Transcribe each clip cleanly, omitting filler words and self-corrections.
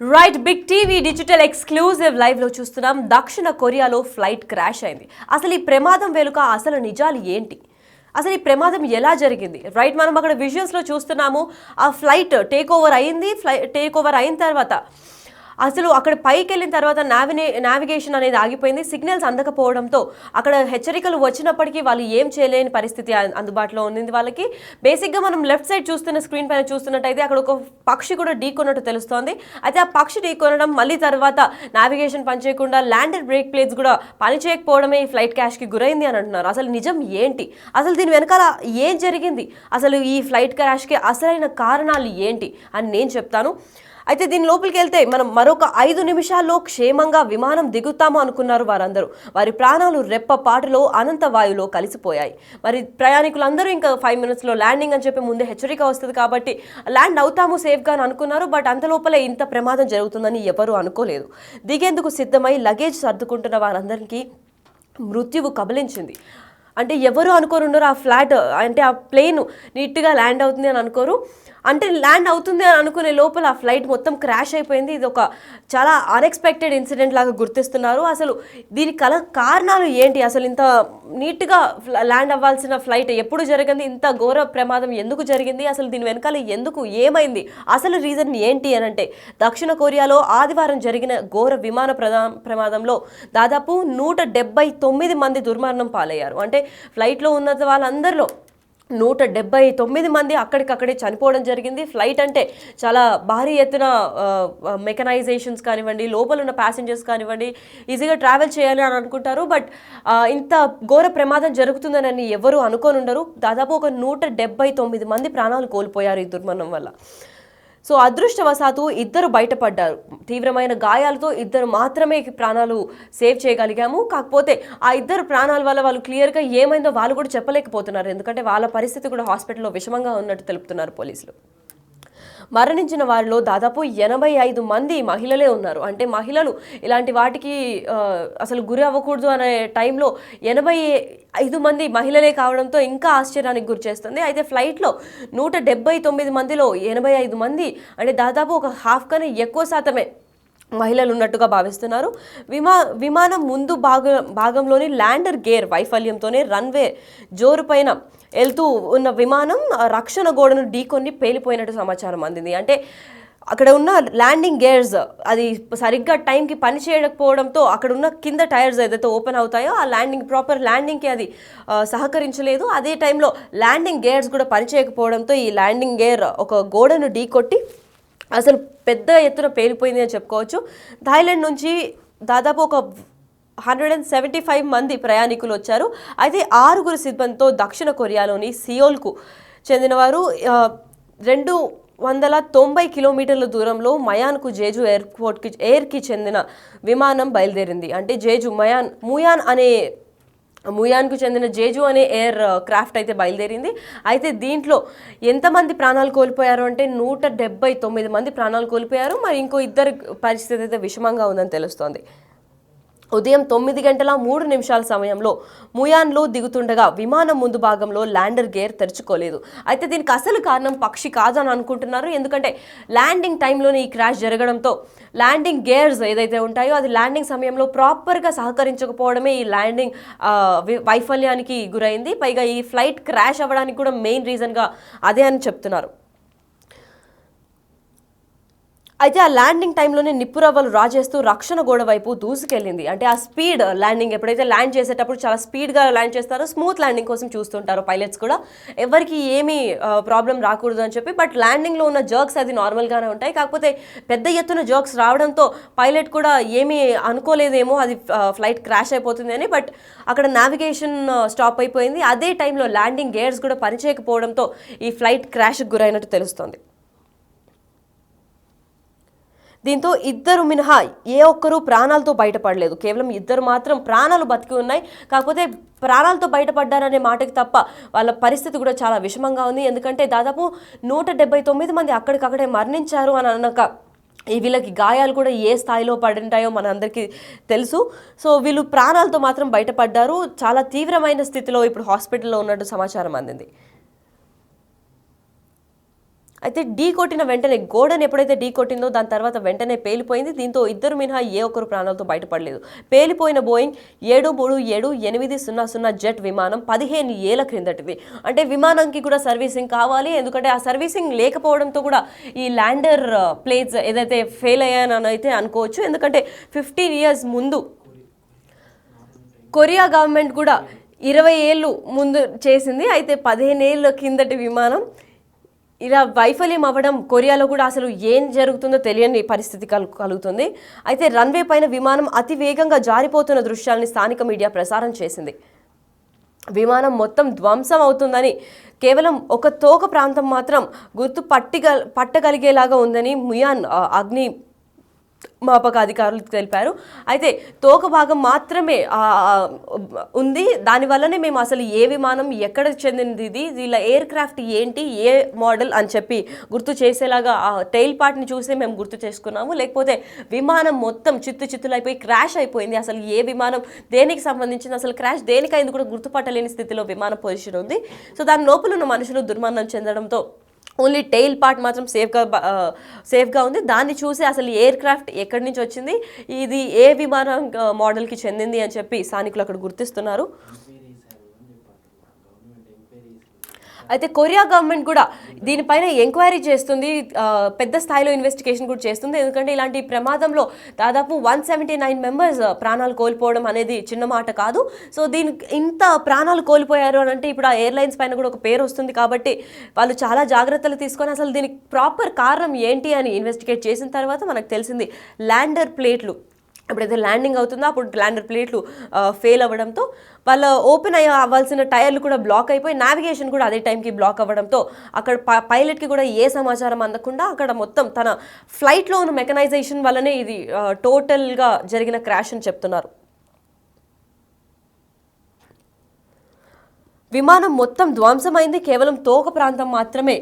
Right big TV digital exclusive live లో చూస్తున్నాం. దక్షిణ కొరియాలో ఫ్లైట్ క్రాష్ అయింది. అసలు ఈ ప్రమాదం వెనుక అసలు నిజాలు ఏంటి, అసలు ఈ ప్రమాదం ఎలా జరిగింది? రైట్, మనం అక్కడ విజువల్స్ లో చూస్తున్నాము. ఆ ఫ్లైట్ టేక్ ఓవర్ అయింది. టేక్ ఓవర్ అయిన తర్వాత అసలు అక్కడ పైకి వెళ్ళిన తర్వాత నావిగేషన్ అనేది ఆగిపోయింది. సిగ్నల్స్ అందకపోవడంతో అక్కడ హెచ్చరికలు వచ్చినప్పటికీ వాళ్ళు ఏం చేయలేని పరిస్థితి అందుబాటులో ఉంది వాళ్ళకి. బేసిక్గా మనం లెఫ్ట్ సైడ్ చూస్తున్న స్క్రీన్ పైన చూస్తున్నట్టయితే అక్కడ ఒక పక్షి కూడా ఢీకొన్నట్టు తెలుస్తోంది. అయితే ఆ పక్షి ఢీకొనడం, మళ్ళీ తర్వాత నావిగేషన్ పనిచేయకుండా ల్యాండర్ బ్రేక్ ప్లేట్స్ కూడా పనిచేయకపోవడమే ఈ ఫ్లైట్ క్రాష్కి గురైంది అని అంటున్నారు. అసలు నిజం ఏంటి, అసలు దీని వెనకాల ఏం జరిగింది, అసలు ఈ ఫ్లైట్ క్రాష్కి అసలైన కారణాలు ఏంటి అని నేను చెప్తాను. అయితే దీని లోపలికి వెళ్తే మనం మరొక 5 నిమిషాల్లో క్షేమంగా విమానం దిగుతాము అనుకున్నారు వారందరూ. వారి ప్రాణాలు రెప్పపాటులో అనంత వాయులో కలిసిపోయాయి. మరి ప్రయాణికులందరూ ఇంకా 5 మినిట్స్లో ల్యాండింగ్ అని చెప్పి ముందే హెచ్చరిక వస్తుంది కాబట్టి ల్యాండ్ అవుతాము సేఫ్గా అని అనుకున్నారు. బట్ అంత లోపలే ఇంత ప్రమాదం జరుగుతుందని ఎవరూ అనుకోలేదు. దిగేందుకు సిద్ధమై లగేజ్ సర్దుకుంటున్న వారందరికీ మృత్యువు కబలించింది. అంటే ఎవరు అనుకోరు ఉన్నారు ఆ ఫ్లాట్ అంటే ఆ ప్లేన్ నీట్గా ల్యాండ్ అవుతుంది అని అనుకోరు. అంటే ల్యాండ్ అవుతుంది అని అనుకునే లోపల ఆ ఫ్లైట్ మొత్తం క్రాష్ అయిపోయింది. ఇది ఒక చాలా అన్ఎక్స్పెక్టెడ్ ఇన్సిడెంట్ లాగా గుర్తిస్తున్నారు. అసలు దీనికి కారణాలు ఏంటి, అసలు ఇంత నీట్గా ల్యాండ్ అవ్వాల్సిన ఫ్లైట్ ఎప్పుడు జరిగింది, ఇంత ఘోర ప్రమాదం ఎందుకు జరిగింది, అసలు దీని వెనకాల ఎందుకు ఏమైంది, అసలు రీజన్ ఏంటి అని అంటే దక్షిణ కొరియాలో ఆదివారం జరిగిన ఘోర విమాన ప్రమాదంలో దాదాపు 179 మంది దుర్మరణం పాలయ్యారు. అంటే ఫ్లైట్లో ఉన్న వాళ్ళందరిలో 179 మంది అక్కడికక్కడే చనిపోవడం జరిగింది. ఫ్లైట్ అంటే చాలా భారీ ఎత్తున మెకనైజేషన్స్ కానివ్వండి, లోపల ఉన్న ప్యాసింజర్స్ కానివ్వండి ఈజీగా ట్రావెల్ చేయాలి అని అనుకుంటారు. బట్ ఇంత ఘోర ప్రమాదం జరుగుతుందని ఎవరు అనుకోని ఉండరు. దాదాపు ఒక 179 మంది ప్రాణాలు కోల్పోయారు ఈ దుర్మరణం వల్ల. సో అదృష్టవశాత్తు 2 బయటపడ్డారు. తీవ్రమైన గాయాలతో 2 మాత్రమే ప్రాణాలు సేవ్ చేయగలిగాము. కాకపోతే ఆ 2 ప్రాణాల వల్ల వాళ్ళు క్లియర్గా ఏమైందో వాళ్ళు కూడా చెప్పలేకపోతున్నారు. ఎందుకంటే వాళ్ళ పరిస్థితి కూడా హాస్పిటల్లో విషమంగా ఉన్నట్టు తెలుపుతున్నారు పోలీసులు. మరణించిన వారిలో దాదాపు 85 మంది మహిళలే ఉన్నారు. అంటే మహిళలు ఇలాంటి వాటికి అసలు గురి అవ్వకూడదు అనే టైంలో 85 మంది మహిళలే కావడంతో ఇంకా ఆశ్చర్యానికి గురి చేస్తుంది. అయితే ఫ్లైట్లో 179 మందిలో 85 మంది అంటే దాదాపు ఒక హాఫ్ కన్నా ఎక్కువ శాతమే మహిళలు ఉన్నట్టుగా భావిస్తున్నారు. విమానం ముందు భాగంలోని ల్యాండర్ గేర్ వైఫల్యంతోనే రన్వే జోరుపైన వెళ్తూ ఉన్న విమానం రక్షణ గోడను ఢీకొని పేలిపోయినట్టు సమాచారం అందింది. అంటే అక్కడ ఉన్న ల్యాండింగ్ గేర్స్ అది సరిగ్గా టైంకి పని చేయకపోవడంతో అక్కడ ఉన్న కింద టైర్స్ ఏదైతే ఓపెన్ అవుతాయో ఆ ప్రాపర్ ల్యాండింగ్కి అది సహకరించలేదు. అదే టైంలో ల్యాండింగ్ గేర్స్ కూడా పనిచేయకపోవడంతో ఈ ల్యాండింగ్ గేర్ ఒక గోడను ఢీకొట్టి అసలు పెద్ద ఎత్తున పేలిపోయింది అని చెప్పుకోవచ్చు. థాయిలాండ్ నుంచి దాదాపు ఒక 175 మంది ప్రయాణికులు వచ్చారు. అయితే 6 సిబ్బందితో దక్షిణ కొరియాలోని సియోల్కు చెందినవారు 290 కిలోమీటర్ల దూరంలో మయాన్కు జేజు ఎయిర్కి చెందిన విమానం బయలుదేరింది. అంటే ముయాన్కు చెందిన జేజు అనే ఎయిర్ క్రాఫ్ట్ అయితే బయలుదేరింది. అయితే దీంట్లో ఎంతమంది ప్రాణాలు కోల్పోయారు అంటే 179 మంది ప్రాణాలు కోల్పోయారు. మరి ఇంకో 2 పరిస్థితి అయితే విషమంగా ఉందని తెలుస్తోంది. ఉదయం 9:03 సమయంలో ముయాన్లో దిగుతుండగా విమానం ముందు భాగంలో ల్యాండర్ గేర్ తెరుచుకోలేదు. అయితే దీనికి అసలు కారణం పక్షి కాదని అనుకుంటున్నారు. ఎందుకంటే ల్యాండింగ్ టైంలోనే ఈ క్రాష్ జరగడంతో ల్యాండింగ్ గేర్స్ ఏదైతే ఉంటాయో అది ల్యాండింగ్ సమయంలో ప్రాపర్గా సహకరించకపోవడమే ఈ ల్యాండింగ్ వైఫల్యానికి గురైంది. పైగా ఈ ఫ్లైట్ క్రాష్ అవ్వడానికి కూడా మెయిన్ రీజన్గా అదే అని చెప్తున్నారు. అయితే ఆ ల్యాండింగ్ టైంలోనే నిప్పురవ్వలు రాజేస్తూ రక్షణ గోడ వైపు దూసుకెళ్ళింది. అంటే ఆ స్పీడ్ ల్యాండింగ్ ఎప్పుడైతే ల్యాండ్ చేసేటప్పుడు చాలా స్పీడ్గా ల్యాండ్ చేస్తారో స్మూత్ ల్యాండింగ్ కోసం చూస్తుంటారు పైలట్స్ కూడా, ఎవరికి ఏమీ ప్రాబ్లం రాకూడదు అని చెప్పి. బట్ ల్యాండింగ్లో ఉన్న జర్క్స్ అది నార్మల్గానే ఉంటాయి. కాకపోతే పెద్ద ఎత్తున జర్క్స్ రావడంతో పైలట్ కూడా ఏమీ అనుకోలేదేమో అది ఫ్లైట్ క్రాష్ అయిపోతుంది అని. బట్ అక్కడ నావిగేషన్ స్టాప్ అయిపోయింది. అదే టైంలో ల్యాండింగ్ గేర్స్ కూడా పనిచేయకపోవడంతో ఈ ఫ్లైట్ క్రాష్కి గురైనట్టు తెలుస్తోంది. దీంతో 2 మినహా ఏ ఒక్కరూ ప్రాణాలతో బయటపడలేదు. కేవలం 2 మాత్రం ప్రాణాలు బతికి ఉన్నాయి. కాకపోతే ప్రాణాలతో బయటపడ్డారనే మాటకి తప్ప వాళ్ళ పరిస్థితి కూడా చాలా విషమంగా ఉంది. ఎందుకంటే దాదాపు 179 మంది అక్కడికక్కడే మరణించారు అని అన్నాక వీళ్ళకి గాయాలు కూడా ఏ స్థాయిలో పడింటాయో మనందరికీ తెలుసు. సో వీళ్ళు ప్రాణాలతో మాత్రం బయటపడ్డారు. చాలా తీవ్రమైన స్థితిలో ఇప్పుడు హాస్పిటల్లో ఉన్నట్టు సమాచారం అందింది. అయితే ఢీ కొట్టిన వెంటనే గోడను ఎప్పుడైతే ఢీ కొట్టిందో దాని తర్వాత వెంటనే పేలిపోయింది. దీంతో ఇద్దరు మినహా ఏ ఒక్కరు ప్రాణాలతో బయటపడలేదు. పేలిపోయిన బోయింగ్ 737-800 జెట్ విమానం 15 ఏళ్ల క్రిందటిది. అంటే విమానంకి కూడా సర్వీసింగ్ కావాలి, ఎందుకంటే ఆ సర్వీసింగ్ లేకపోవడంతో కూడా ఈ ల్యాండర్ ప్లేన్స్ ఏదైతే ఫెయిల్ అయ్యానని అయితే అనుకోవచ్చు. ఎందుకంటే 15 years ముందు కొరియా గవర్నమెంట్ కూడా 20 ఏళ్ళు ముందు చేసింది. అయితే 15 ఏళ్ళ కిందటి విమానం ఇలా వైఫల్యం అవ్వడం కొరియాలో కూడా అసలు ఏం జరుగుతుందో తెలియని పరిస్థితి కలుగుతుంది. అయితే రన్వే పైన విమానం అతి వేగంగా జారిపోతున్న దృశ్యాలని స్థానిక మీడియా ప్రసారం చేసింది. విమానం మొత్తం ధ్వంసం అవుతుందని, కేవలం ఒక తోక ప్రాంతం మాత్రం పట్టగలిగేలాగా ఉందని ముయాన్ అగ్ని మాపక అధికారులు తెలిపారు. అయితే తోక భాగం మాత్రమే ఉంది, దానివల్లనే మేము అసలు ఏ విమానం ఎక్కడ చెందింది, ఇది వీళ్ళ ఎయిర్ క్రాఫ్ట్ ఏంటి, ఏ మోడల్ అని చెప్పి గుర్తు చేసేలాగా ఆ టైల్ పార్ట్ని చూసి మేము గుర్తు చేసుకున్నాము. లేకపోతే విమానం మొత్తం చిత్తులైపోయి క్రాష్ అయిపోయింది. అసలు ఏ విమానం దేనికి సంబంధించింది, అసలు క్రాష్ దేనికైంది కూడా గుర్తుపట్టలేని స్థితిలో విమానం పొజిషన్ ఉంది. సో దాని లోపల ఉన్న మనుషులు దుర్మరణం చెందడంతో ఓన్లీ టెయిల్ పార్ట్ మాత్రం సేఫ్గా ఉంది. దాన్ని చూసి అసలు ఎయిర్ క్రాఫ్ట్ ఎక్కడి నుంచి వచ్చింది, ఇది ఏ విమానం మోడల్కి చెందింది అని చెప్పి స్థానికులు అక్కడ గుర్తిస్తున్నారు. అయితే కొరియా గవర్నమెంట్ కూడా దీనిపైన ఎంక్వైరీ చేస్తుంది, పెద్ద స్థాయిలో ఇన్వెస్టిగేషన్ కూడా చేస్తుంది. ఎందుకంటే ఇలాంటి ప్రమాదంలో దాదాపు 179 మెంబర్స్ ప్రాణాలు కోల్పోవడం అనేది చిన్న మాట కాదు. సో దీనికి ఇంత ప్రాణాలు కోల్పోయారు అని అంటే ఇప్పుడు ఆ ఎయిర్లైన్స్ పైన కూడా ఒక పేరు వస్తుంది. కాబట్టి వాళ్ళు చాలా జాగ్రత్తలు తీసుకొని అసలు దీనికి ప్రాపర్ కారణం ఏంటి అని ఇన్వెస్టిగేట్ చేసిన తర్వాత మనకు తెలిసింది ల్యాండర్ ప్లేట్లు ఎప్పుడైతే ల్యాండింగ్ అవుతుందో అప్పుడు ల్యాండర్ ప్లేట్లు ఫెయిల్ అవ్వడంతో వాళ్ళ ఓపెన్ అవ్వాల్సిన టైర్లు కూడా బ్లాక్ అయిపోయి నావిగేషన్ కూడా అదే టైంకి బ్లాక్ అవ్వడంతో అక్కడ పైలట్కి కూడా ఏ సమాచారం అందకుండా అక్కడ మొత్తం తన ఫ్లైట్లో ఉన్న మెకనైజేషన్ వల్లనే ఇది టోటల్గా జరిగిన క్రాష్ అని చెప్తున్నారు. విమానం మొత్తం ధ్వంసమైంది, కేవలం తోక ప్రాంతం మాత్రమే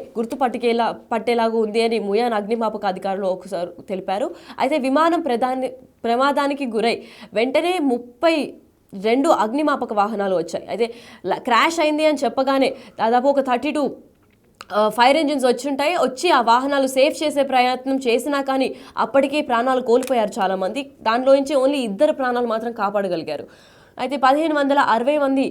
పట్టేలాగా ఉంది అని ముయాన్ అగ్నిమాపక అధికారులు ఒకసారి తెలిపారు. అయితే విమానం ప్రమాదానికి గురై వెంటనే 32 అగ్నిమాపక వాహనాలు వచ్చాయి. అయితే క్రాష్ అయింది అని చెప్పగానే దాదాపు ఒక 32 ఫైర్ ఇంజిన్స్ వచ్చి ఆ వాహనాలు సేఫ్ చేసే ప్రయత్నం చేసినా కానీ అప్పటికే ప్రాణాలు కోల్పోయారు చాలామంది. దానిలోంచి ఓన్లీ 2 ప్రాణాలు మాత్రం కాపాడగలిగారు. అయితే 1560 మంది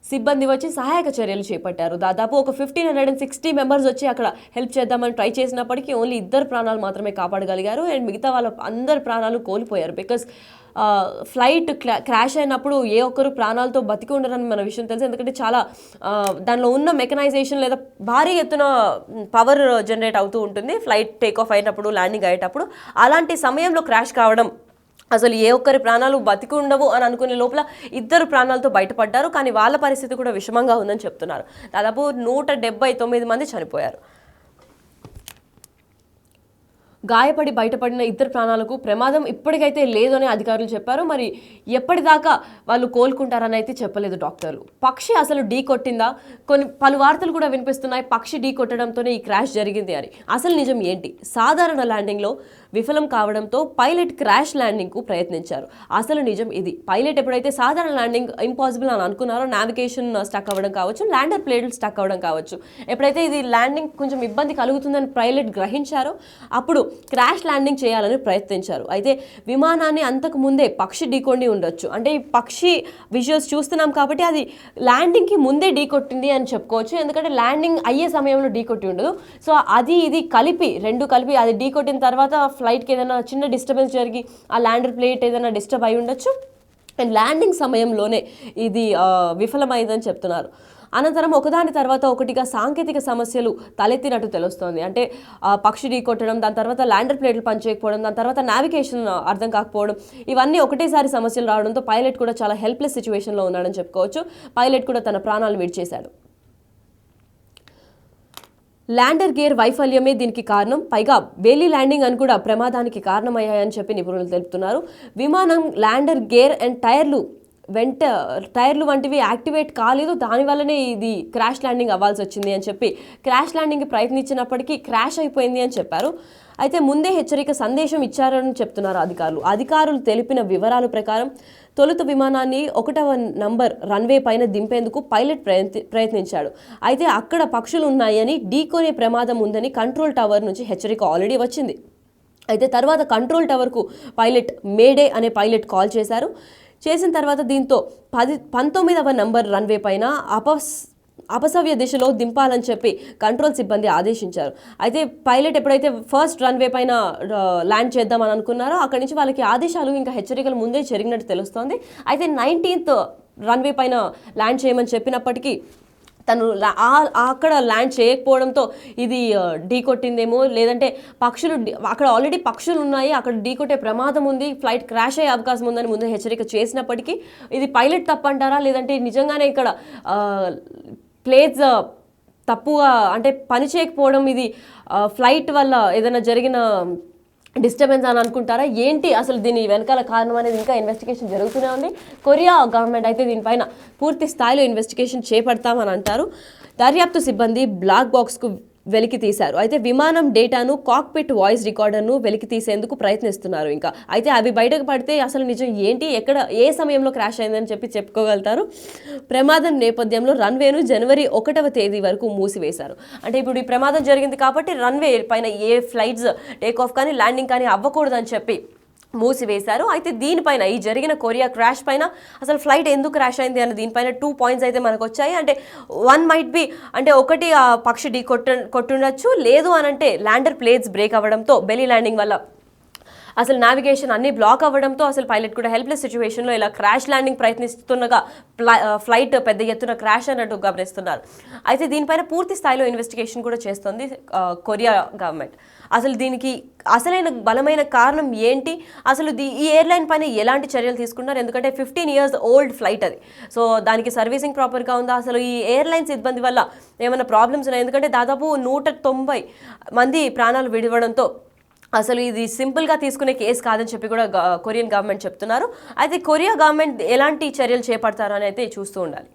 సిబ్బంది వచ్చి సహాయక చర్యలు చేపట్టారు. దాదాపు ఒక 1560 మెంబర్స్ వచ్చి అక్కడ హెల్ప్ చేద్దామని ట్రై చేసినప్పటికీ ఓన్లీ 2 ప్రాణాలు మాత్రమే కాపాడగలిగారు. అండ్ మిగతా వాళ్ళ అందరు ప్రాణాలు కోల్పోయారు. బికాస్ ఫ్లైట్ క్రాష్ అయినప్పుడు ఏ ఒక్కరు ప్రాణాలతో బతికి ఉండరని మన విషయం తెలుసు. ఎందుకంటే చాలా దానిలో ఉన్న మెకనైజేషన్ లేదా భారీ ఎత్తున పవర్ జనరేట్ అవుతూ ఉంటుంది ఫ్లైట్ టేక్ ఆఫ్ అయినప్పుడు, ల్యాండింగ్ అయ్యేటప్పుడు. అలాంటి సమయంలో క్రాష్ కావడం, అసలు ఏ ఒక్కరి ప్రాణాలు బతికి ఉండవు అని అనుకునే లోపల 2 ప్రాణాలతో బయటపడ్డారు. కానీ వాళ్ళ పరిస్థితి కూడా విషమంగా ఉందని చెప్తున్నారు. దాదాపు 179 మంది చనిపోయారు. గాయపడి బయటపడిన 2 ప్రాణాలకు ప్రమాదం ఇప్పటికైతే లేదని అధికారులు చెప్పారు. మరి ఎప్పటిదాకా వాళ్ళు కోలుకుంటారని అయితే చెప్పలేదు డాక్టర్లు. పక్షి అసలు ఢీ కొట్టిందా? పలు వార్తలు కూడా వినిపిస్తున్నాయి పక్షి ఢీ కొట్టడంతోనే ఈ క్రాష్ జరిగింది అని. అసలు నిజం ఏంటి? సాధారణ ల్యాండింగ్లో విఫలం కావడంతో పైలట్ క్రాష్ ల్యాండింగ్కు ప్రయత్నించారు. అసలు నిజం ఇది. పైలట్ ఎప్పుడైతే సాధారణ ల్యాండింగ్ ఇంపాసిబుల్ అని అనుకున్నారో, నావిగేషన్ స్టక్ అవ్వడం కావచ్చు, ల్యాండర్ ప్లేట్లు స్టక్ అవ్వడం కావచ్చు, ఎప్పుడైతే ఇది ల్యాండింగ్ కొంచెం ఇబ్బంది కలుగుతుందని పైలట్ గ్రహించారో అప్పుడు క్రాష్ ల్యాండింగ్ చేయాలని ప్రయత్నించారు. అయితే విమానాన్ని అంతకు ముందే పక్షి ఢీకొండి ఉండొచ్చు. అంటే ఈ పక్షి విజువల్స్ చూస్తున్నాం కాబట్టి అది ల్యాండింగ్కి ముందే ఢీకొట్టింది అని చెప్పుకోవచ్చు. ఎందుకంటే ల్యాండింగ్ అయ్యే సమయంలో ఢీకొట్టి ఉండదు. సో అది ఇది రెండు కలిపి అది ఢీకొట్టిన తర్వాత ఫ్లైట్కి ఏదైనా చిన్న డిస్టర్బెన్స్ జరిగి ఆ ల్యాండర్ ప్లేట్ ఏదైనా డిస్టర్బ్ అయి ఉండొచ్చు. అండ్ ల్యాండింగ్ సమయంలోనే ఇది విఫలమైందని చెప్తున్నారు. అనంతరం ఒకదాని తర్వాత ఒకటిగా సాంకేతిక సమస్యలు తలెత్తినట్టు తెలుస్తోంది. అంటే పక్షి ఢీ కొట్టడం, దాని తర్వాత ల్యాండర్ ప్లేట్లు పనిచేయకపోవడం, దాని తర్వాత నావిగేషన్ అర్థం కాకపోవడం, ఇవన్నీ ఒకటేసారి సమస్యలు రావడంతో పైలట్ కూడా చాలా హెల్ప్లెస్ సిచ్యువేషన్లో ఉన్నాడని చెప్పుకోవచ్చు. పైలట్ కూడా తన ప్రాణాలు విడిచేశాడు. ల్యాండర్ గేర్ వైఫల్యమే దీనికి కారణం. పైగా బేలీ ల్యాండింగ్ అని కూడా ప్రమాదానికి కారణమయ్యాయని చెప్పి నిపుణులు తెలుపుతున్నారు. విమానం ల్యాండర్ గేర్ అండ్ టైర్లు టైర్లు వంటివి యాక్టివేట్ కాలేదు, దానివల్లనే ఇది క్రాష్ ల్యాండింగ్ అవ్వాల్సి వచ్చింది అని చెప్పి క్రాష్ ల్యాండింగ్కి ప్రయత్నించినప్పటికీ క్రాష్ అయిపోయింది అని చెప్పారు. అయితే ముందే హెచ్చరిక సందేశం ఇచ్చారని చెప్తున్నారు అధికారులు తెలిపిన వివరాల ప్రకారం తొలుత విమానాన్ని 1వ నంబర్ రన్వే పైన దింపేందుకు పైలట్ ప్రయత్నించాడు. అయితే అక్కడ పక్షులు ఉన్నాయని, ఢీకొనే ప్రమాదం ఉందని కంట్రోల్ టవర్ నుంచి హెచ్చరిక ఆల్రెడీ వచ్చింది. అయితే తర్వాత కంట్రోల్ టవర్కు పైలట్ మేడే అనే పైలట్ కాల్ చేసిన తర్వాత దీంతో 19వ నంబర్ రన్వే పైన అపసవ్య దిశలో దింపాలని చెప్పి కంట్రోల్ సిబ్బంది ఆదేశించారు. అయితే పైలట్ ఎప్పుడైతే ఫస్ట్ రన్వే పైన ల్యాండ్ చేద్దామని అనుకున్నారో అక్కడి నుంచి వాళ్ళకి ఆదేశాలు ఇంకా హెచ్చరికలు ముందే జరిగినట్టు తెలుస్తోంది. అయితే 19th రన్వే పైన ల్యాండ్ చేయమని చెప్పినప్పటికీ తను అక్కడ ల్యాండ్ చేయకపోవడంతో ఇది ఢీకొట్టిందేమో, లేదంటే అక్కడ ఆల్రెడీ పక్షులు ఉన్నాయి, అక్కడ ఢీకొట్టే ప్రమాదం ఉంది, ఫ్లైట్ క్రాష్ అయ్యే అవకాశం ఉందని ముందే హెచ్చరిక చేసినప్పటికీ ఇది పైలట్ తప్పంటారా, లేదంటే నిజంగానే ఇక్కడ ప్లేన్స్ తప్పుగా అంటే పని చేయకపోవడం ఇది ఫ్లైట్ వల్ల ఏదైనా జరిగిన డిస్టర్బెన్స్ అని అనుకుంటారా, ఏంటి అసలు దీని వెనకాల కారణం అనేది ఇంకా ఇన్వెస్టిగేషన్ జరుగుతూనే ఉంది. కొరియా గవర్నమెంట్ అయితే దీనిపైన పూర్తి స్థాయిలో ఇన్వెస్టిగేషన్ చేపడతామని అంటారు. దర్యాప్తు సిబ్బంది బ్లాక్ బాక్స్కు వెలికి తీశారు. అయితే విమానం డేటాను, కాక్పిట్ వాయిస్ రికార్డర్ను వెలికి తీసేందుకు ప్రయత్నిస్తున్నారు. ఇంకా అయితే అవి బయటకు పడితే అసలు నిజం ఏంటి, ఎక్కడ ఏ సమయంలో క్రాష్ అయిందని చెప్పి చెప్పుకోగలుగుతారు. ప్రమాదం నేపథ్యంలో రన్వేను జనవరి 1వ తేదీ వరకు మూసివేశారు. అంటే ఇప్పుడు ఈ ప్రమాదం జరిగింది కాబట్టి రన్వే పైన ఏ ఫ్లైట్స్ టేక్ ఆఫ్ కానీ ల్యాండింగ్ కానీ అవ్వకూడదని చెప్పి మూసివేశారు. అయితే దీనిపైన ఈ జరిగిన కొరియా క్రాష్ పైన అసలు ఫ్లైట్ ఎందుకు క్రాష్ అయింది అన్న దీనిపైన 2 పాయింట్స్ అయితే మనకు వచ్చాయి. అంటే 1 మైట్ బి అంటే ఒకటి ఆ పక్షి కొట్టుండొచ్చు, లేదు అని అంటే ల్యాండర్ ప్లేట్స్ బ్రేక్ అవ్వడంతో బెలీ ల్యాండింగ్ వల్ల అసలు నావిగేషన్ అన్నీ బ్లాక్ అవ్వడంతో అసలు పైలట్ కూడా హెల్ప్లెస్ సిచ్యువేషన్లో ఇలా క్రాష్ ల్యాండింగ్ ప్రయత్నిస్తుండగా ఫ్లైట్ పెద్ద ఎత్తున క్రాష్ అన్నట్టు గమనిస్తున్నారు. అయితే దీనిపైన పూర్తి స్థాయిలో ఇన్వెస్టిగేషన్ కూడా చేస్తుంది కొరియా గవర్నమెంట్. అసలు దీనికి అసలైన బలమైన కారణం ఏంటి, అసలు ఈ ఎయిర్లైన్ పైన ఎలాంటి చర్యలు తీసుకున్నారు, ఎందుకంటే 15 years ఓల్డ్ ఫ్లైట్ అది. సో దానికి సర్వీసింగ్ ప్రాపర్గా ఉందా, అసలు ఈ ఎయిర్లైన్స్ ఇబ్బంది వల్ల ఏమైనా ప్రాబ్లమ్స్ ఉన్నాయి, ఎందుకంటే దాదాపు 190 మంది ప్రాణాలు విడివడంతో అసలు ఇది సింపుల్గా తీసుకునే కేసు కాదని చెప్పి కూడా కొరియన్ గవర్నమెంట్ చెప్తున్నారు. అయితే కొరియా గవర్నమెంట్ ఎలాంటి చర్యలు చేపడతారని అయితే చూస్తూ ఉండాలి.